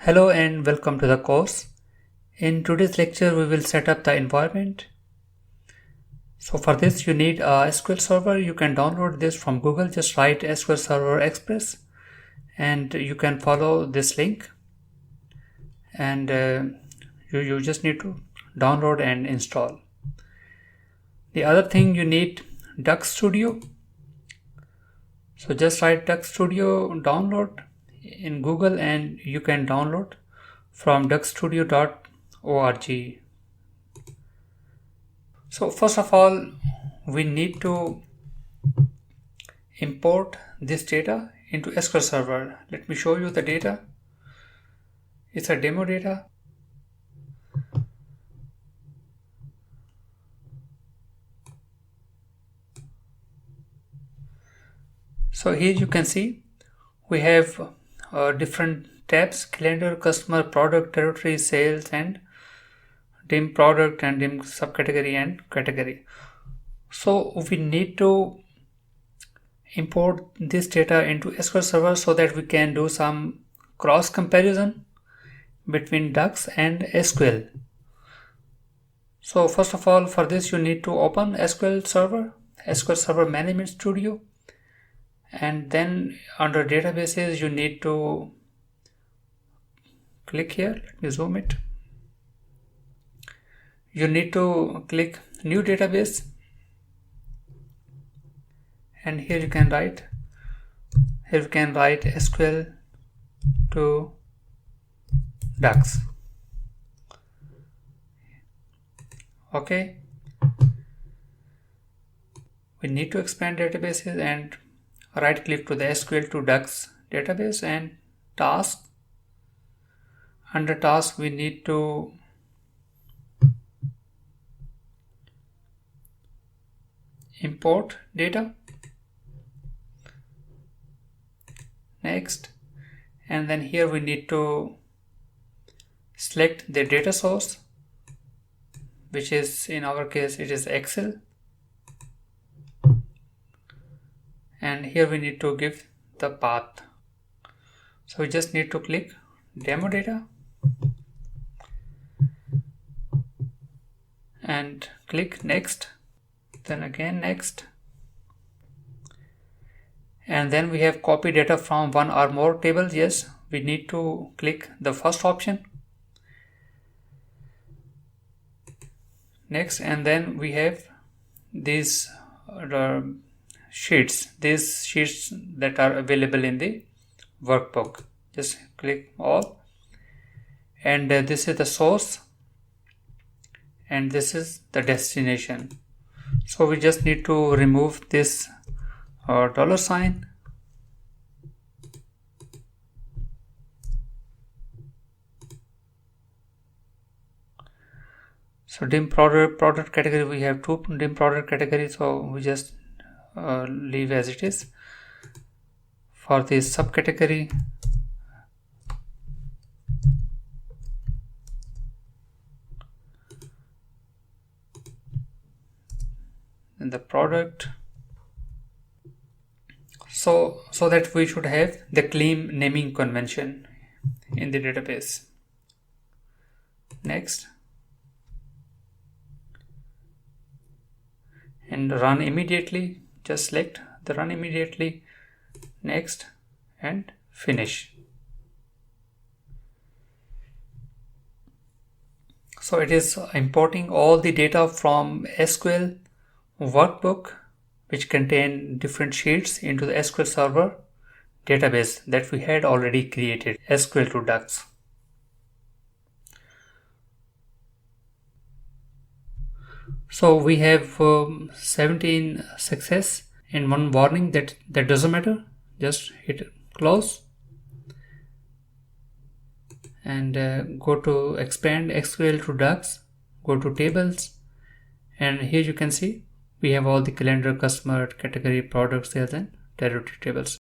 Hello and welcome to the course. In today's lecture, we will set up the environment. So for this, you need a SQL Server. You can download this from Google. Just write SQL Server Express and you can follow this link. And you just need to download and install. The other thing, you need Duck Studio. So just write Duck Studio download in Google and you can download from duckstudio.org. So first of all, we need to import this data into SQL Server. Let me show you the data. It's a demo data. So here you can see we have different tabs: calendar, customer, product, territory, sales, and dim product and dim subcategory and category. So we need to import this data into SQL Server so that we can do some cross comparison between Dux and SQL. So first of all, for this you need to open SQL Server Management Studio, and then under databases you need to click here. Let me zoom it. You need to click new database, and here you can write SQL to Dux. Okay, we need to expand databases and right click to the SQL to Dux database and task. Under task we need to import data. Next, and then here we need to select the data source, which is, in our case, it is Excel, and here we need to give the path. So we just need to click demo data and click next, then again next, and then we have copy data from one or more tables. Yes, we need to click the first option. Next, and then we have these sheets that are available in the workbook. Just click all, and this is the source and this is the destination. So we just need to remove this dollar sign. So dim product category, we have two dim product categories, so we just leave as it is. For this subcategory, and the product, so that we should have the clean naming convention in the database. Next, and run immediately. Just select the run immediately. Next, and finish. So it is importing all the data from SQL workbook, which contain different sheets, into the SQL Server database that we had already created, SQL to Dux. So we have 17 success and one warning. That doesn't matter. Just hit close and go to expand SQL to Dux, go to tables, and here you can see we have all the calendar, customer, category, product, sales, and territory tables.